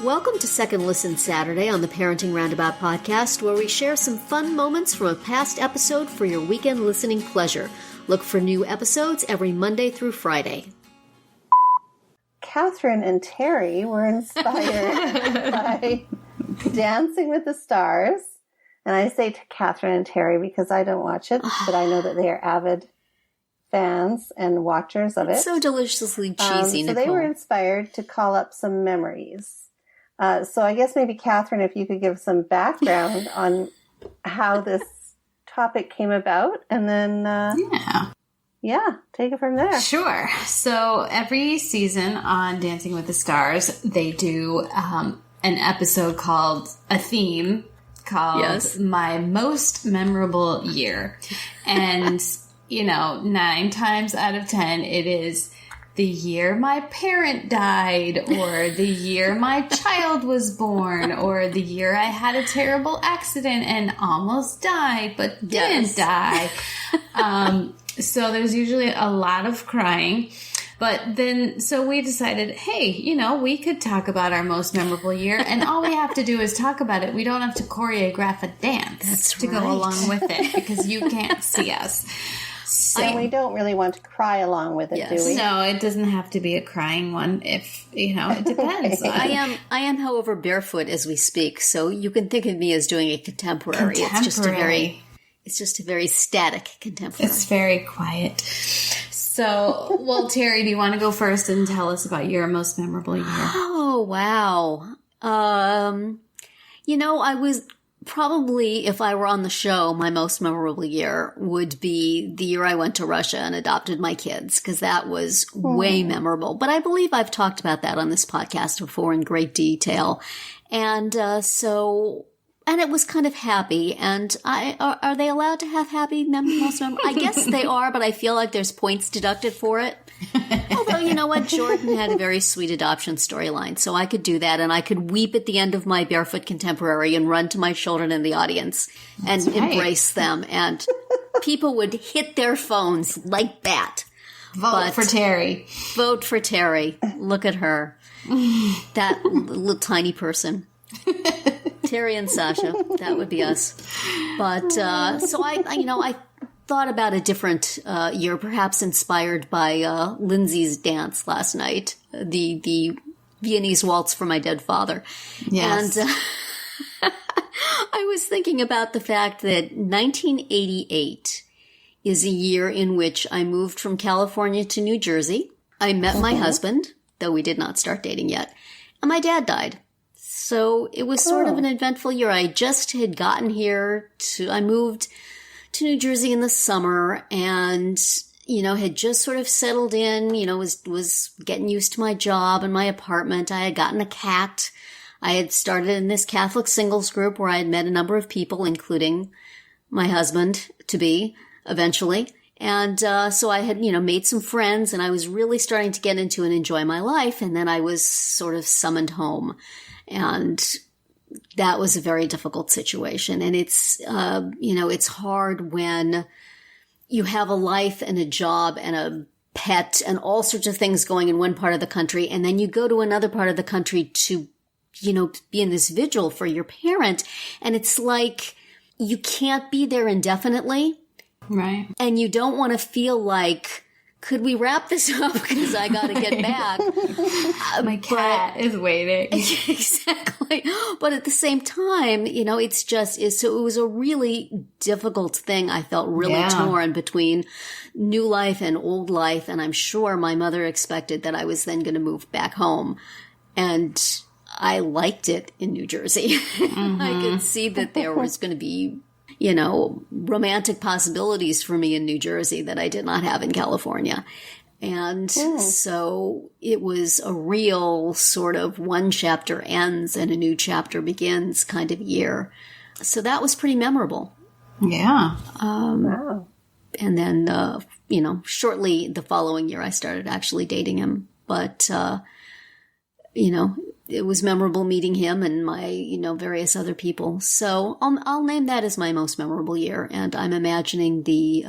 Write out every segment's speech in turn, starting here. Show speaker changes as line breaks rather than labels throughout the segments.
Welcome to Second Listen Saturday on the Parenting Roundabout podcast, where we share some fun moments from a past episode for your weekend listening pleasure. Look for new episodes every Monday through Friday.
Catherine and Terry were inspired by Dancing with the Stars. And I say to Catherine and Terry because I don't watch it, but I know that they are avid fans and watchers of it.
It's so deliciously cheesy,
So
Nicole.
they were inspired to call up some memories. So I guess maybe, Catherine, if you could give some background on how this topic came about, and then, take it from there.
Sure. So every season on Dancing with the Stars, they do an episode called a theme called My Most Memorable Year. And, 9 times out of 10, it is the year my parent died, or the year my child was born, or the year I had a terrible accident and almost died, but didn't die. So there's usually a lot of crying. But then, so we decided, hey, we could talk about our most memorable year, and all we have to do is talk about it. We don't have to choreograph a dance to go along with it, because you can't see us. So,
and we don't really want to cry along with it, do we?
No, it doesn't have to be a crying one. If it depends.
I am, however, barefoot as we speak, so you can think of me as doing a contemporary. It's just a very static contemporary.
It's very quiet. So, well, Terry, do you want to go first and tell us about your most memorable year?
Oh, wow. I was probably, if I were on the show, my most memorable year would be the year I went to Russia and adopted my kids, because that was way memorable. But I believe I've talked about that on this podcast before in great detail. And and it was kind of happy. And are they allowed to have happy most memorable? I guess they are, but I feel like there's points deducted for it. Although, you know what? Jordan had a very sweet adoption storyline, so I could do that, and I could weep at the end of my barefoot contemporary and run to my children in the audience and embrace them, and people would hit their phones like that.
Vote for Terry.
Vote for Terry. Look at her. That little tiny person. Terry and Sasha. That would be us. But, so I thought about a different year, perhaps inspired by Lindsay's dance last night, the Viennese waltz for my dead father.
Yes.
And I was thinking about the fact that 1988 is a year in which I moved from California to New Jersey. I met my husband, though we did not start dating yet, and my dad died. So it was sort of an eventful year. I just had gotten here I moved to New Jersey in the summer and, had just sort of settled in, was getting used to my job and my apartment. I had gotten a cat. I had started in this Catholic singles group where I had met a number of people, including my husband to be eventually. And so I had, made some friends, and I was really starting to get into and enjoy my life. And then I was sort of summoned home. And that was a very difficult situation. And it's, it's hard when you have a life and a job and a pet and all sorts of things going in one part of the country. And then you go to another part of the country to, be in this vigil for your parent. And it's like you can't be there indefinitely.
Right.
And you don't want to feel like, could we wrap this up because I got to get back?
My cat is waiting.
Exactly. But at the same time, so it was a really difficult thing. I felt really torn between new life and old life. And I'm sure my mother expected that I was then going to move back home. And I liked it in New Jersey. Mm-hmm. I could see that there was going to be romantic possibilities for me in New Jersey that I did not have in California. And so it was a real sort of one chapter ends and a new chapter begins kind of year. So that was pretty memorable.
Yeah.
Wow.
And then, shortly the following year, I started actually dating him. But it was memorable meeting him and my, various other people. So I'll name that as my most memorable year. And I'm imagining the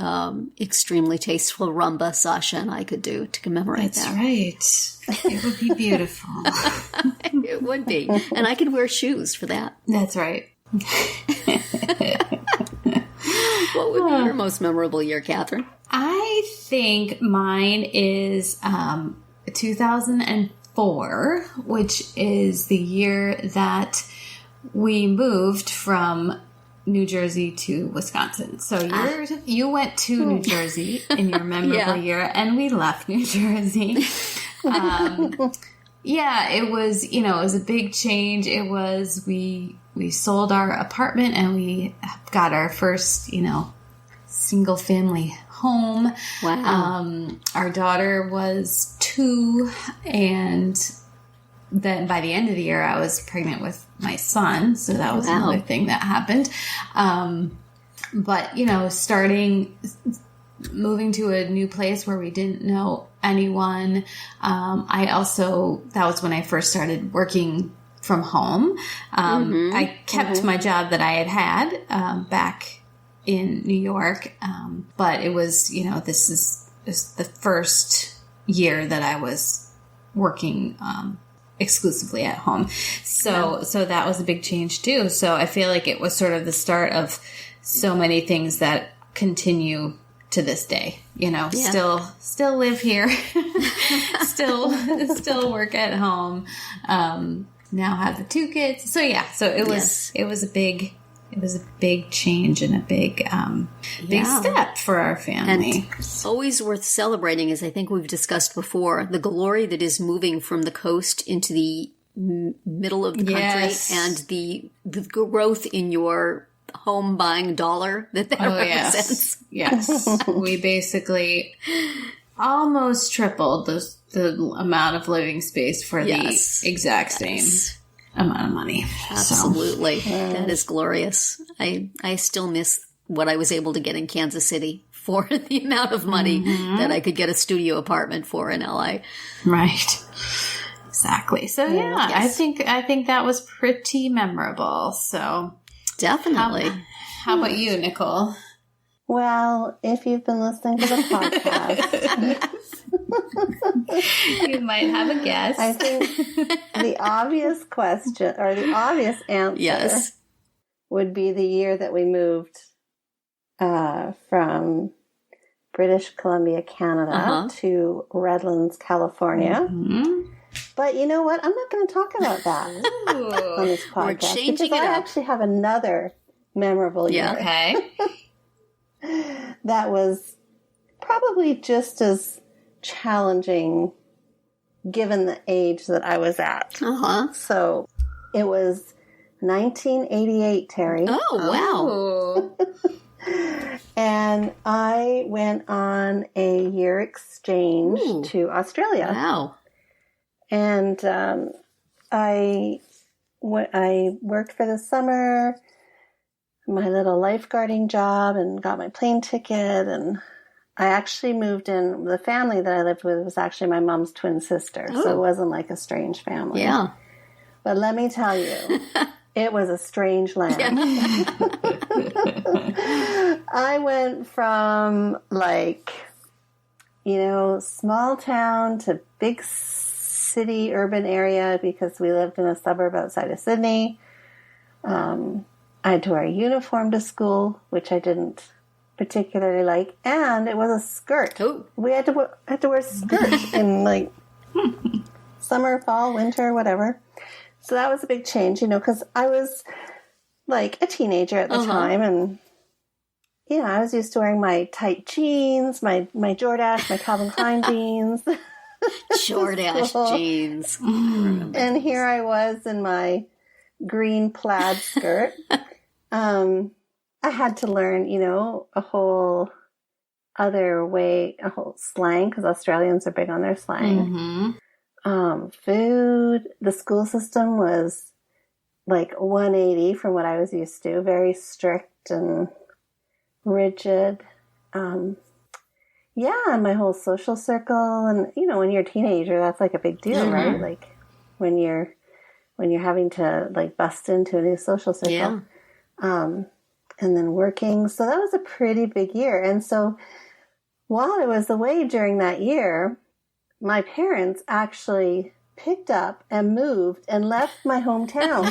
extremely tasteful rumba Sasha and I could do to commemorate that.
That's right. It would be beautiful.
It would be. And I could wear shoes for that.
That's right.
What would be your most memorable year, Catherine?
I think mine is 2004, which is the year that we moved from New Jersey to Wisconsin. So you went to New Jersey in your memorable year, and we left New Jersey. It was, it was a big change. It was, we sold our apartment and we got our first, single family home.
Wow.
Our daughter was 2, and then by the end of the year, I was pregnant with my son. So that was another thing that happened. But, moving to a new place where we didn't know anyone. That was when I first started working from home. I kept my job that I had back in New York. But it was, this is the first year that I was working exclusively at home. So that was a big change too. So I feel like it was sort of the start of so many things that continue to this day, still live here, still work at home, now have the 2 kids. So it was a big change and a big step for our family.
And always worth celebrating, as I think we've discussed before, the glory that is moving from the coast into the middle of the country and the growth in your home buying dollar that represents.
Yes. We basically almost tripled the amount of living space for the exact same amount of money.
Absolutely. That is glorious. I still miss what I was able to get in Kansas City for the amount of money that I could get a studio apartment for in LA.
Right. Exactly. So I think that was pretty memorable. So
definitely.
How about you, Nicole?
Well, if you've been listening to the podcast,
you might have a guess.
I think the obvious question or the obvious answer would be the year that we moved from British Columbia, Canada to Redlands, California. But you know what? I'm not going to talk about that on this podcast because I actually have another memorable year.
Okay.
That was probably just as challenging given the age that I was at. So it was 1988, Terry.
Oh,
wow. And I went on a year exchange to Australia.
Wow.
And I worked for the summer, my little lifeguarding job, and got my plane ticket. And I actually moved in. The family that I lived with was actually my mom's twin sister. So it wasn't like a strange family.
Yeah.
But let me tell you, it was a strange land. I went from small town to big city, urban area because we lived in a suburb outside of Sydney. I had to wear a uniform to school, which I didn't particularly like, and it was a skirt.
Oh.
We had to wear a skirt in summer, fall, winter, whatever. So that was a big change, because I was a teenager at the time, and I was used to wearing my tight jeans, my Jordache, my Calvin Klein jeans.
Jordache jeans.
And here I was in my green plaid skirt. I had to learn, a whole other way, a whole slang, because Australians are big on their slang. Food, the school system was 180 from what I was used to, very strict and rigid. And my whole social circle, and when you're a teenager, that's a big deal, right? when you're having to like bust into a new social circle.
Yeah.
And then working. So that was a pretty big year. And so while I was away during that year, my parents actually picked up and moved and left my hometown.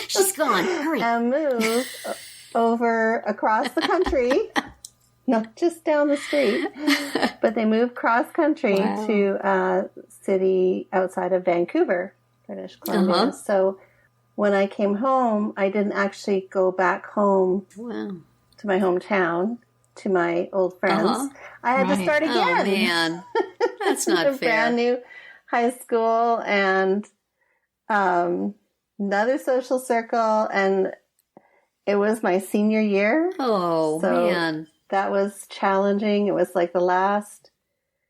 She's gone. Hurry.
And moved over across the country, not just down the street, but they moved cross country to a city outside of Vancouver, British Columbia. So when I came home, I didn't actually go back home to my hometown, to my old friends. I had to start again.
Oh, man. That's not fair.
Brand new high school and another social circle. And it was my senior year.
Oh,
so
man.
That was challenging. It was like the last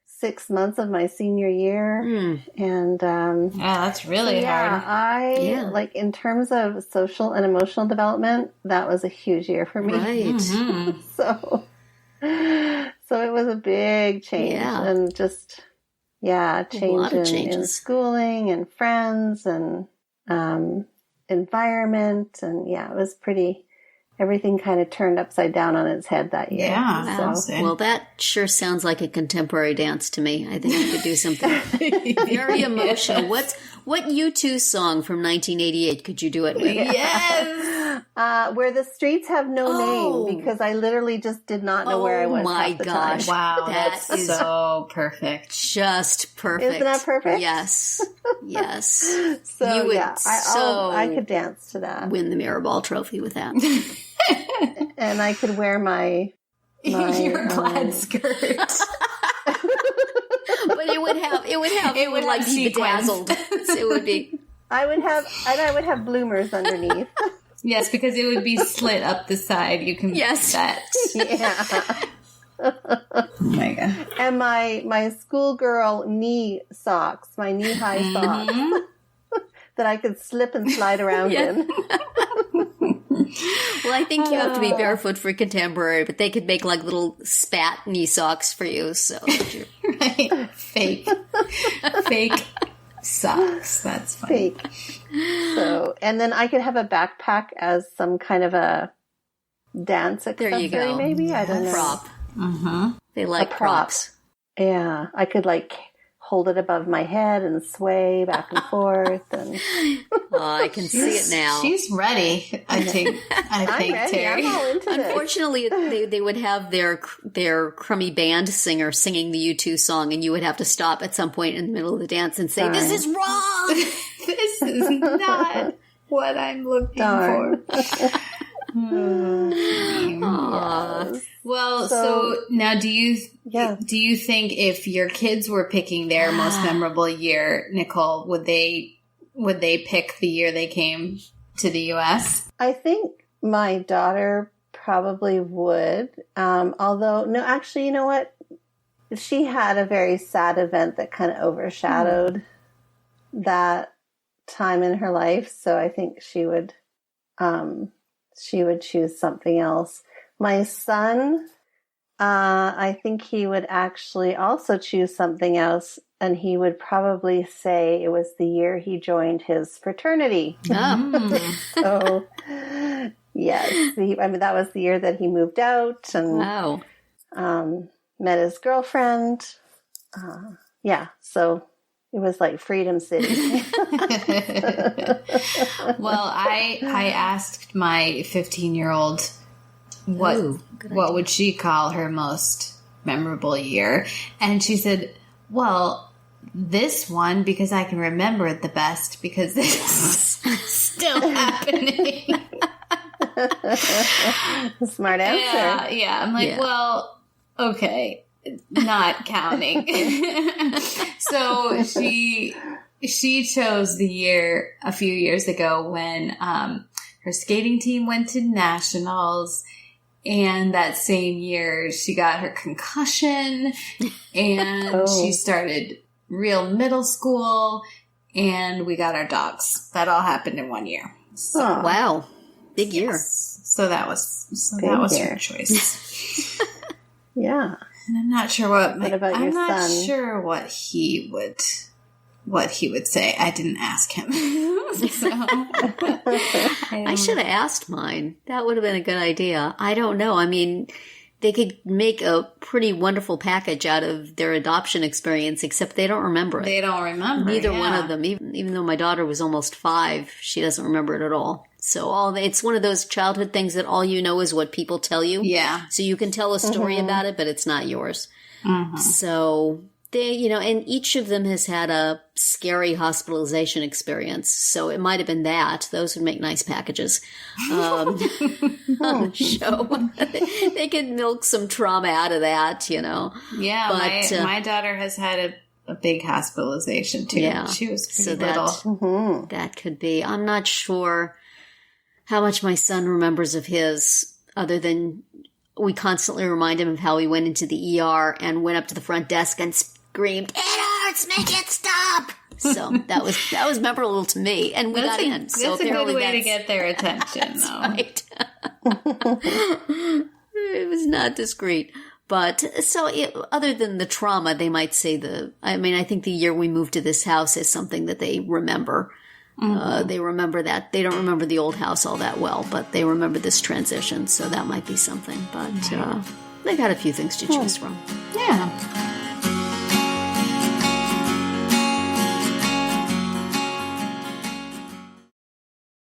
6 months of my senior year. And
that's really hard.
Like in terms of social and emotional development, that was a huge year for me.
Right.
So it was a big change and just change in schooling and friends and environment, and it was pretty. Everything kind of turned upside down on its head that year.
Yeah.
Well, that sure sounds like a contemporary dance to me. I think I could do something very emotional. What U2 song from 1988 could you do it with?
Yes.
Where the Streets Have No Name, because I literally just did not know where I was.
Oh my
half the
gosh.
time.
Wow. That is so perfect.
Just perfect.
Isn't that perfect?
Yes. Yes.
So
you would
I could dance to that.
Win the Mirrorball trophy with that.
And I could wear my
your plaid skirt.
But it would like be bedazzled. It would be.
I would have bloomers underneath.
Yes, because it would be slit up the side. You can that.
Yeah.
Oh my god.
And my schoolgirl knee socks, my knee-high socks that I could slip and slide around in.
Well, I think you have to be barefoot for contemporary, but they could make like little spat knee socks for you. So
right, fake socks. That's funny.
Fake. So, and then I could have a backpack as some kind of a dance accessory.
There you go.
Maybe I don't know.
Prop.
Mm-hmm.
They like props.
Yeah, I could like hold it above my head and sway back and forth, and
I can see it now.
She's ready. I think
I'm ready.
Terry.
I'm all into this.
Unfortunately, they would have their crummy band singer singing the U2 song, and you would have to stop at some point in the middle of the dance and say, "This is wrong.
This is not what I'm looking for."
Yes.
Well, so now do you think if your kids were picking their most memorable year, Nicole, would they pick the year they came to the US?
I think my daughter probably would. Although, no, actually, you know what? She had a very sad event that kind of overshadowed that time in her life. So I think she would choose something else. My son, I think he would actually also choose something else, and he would probably say it was the year he joined his fraternity. So, yes, that was the year that he moved out and met his girlfriend. So it was like Freedom City.
Well, I asked my 15-year-old what would she call her most memorable year, and she said, well, this one, because I can remember it the best because this is still happening.
Smart answer.
Yeah. I'm like, well, okay, not counting. So she chose the year a few years ago when her skating team went to nationals. And that same year, she got her concussion, and she started real middle school, and we got our dogs. That all happened in 1 year. So,
wow, big year.
So that was her choice.
Yeah,
and I'm not sure what
about your son?
I'm not sure what he would what he would say. I didn't ask him. So,
I should have asked mine. That would have been a good idea. I don't know. I mean, they could make a pretty wonderful package out of their adoption experience, except they don't remember it.
They don't remember.
Neither one of them. Even though my daughter was almost 5, she doesn't remember it at all. So it's one of those childhood things that all you know is what people tell you.
Yeah.
So you can tell a story about it, but it's not yours. Mm-hmm. So they, and each of them has had a scary hospitalization experience. So it might have been that. Those would make nice packages on the show. They could milk some trauma out of that,
Yeah, but, my daughter has had a big hospitalization too. Yeah, she was pretty little.
That could be. I'm not sure how much my son remembers of his, other than we constantly remind him of how he went into the ER and went up to the front desk and screamed, "It hurts, make it stop!" So that was memorable to me, and we got in. So
that's a good way to get their attention, though.
Right. It was not discreet. But so other than the trauma, they might say I think the year we moved to this house is something that they remember. Mm-hmm. They remember that. They don't remember the old house all that well, but they remember this transition. So that might be something. But they got a few things to choose from.
Yeah.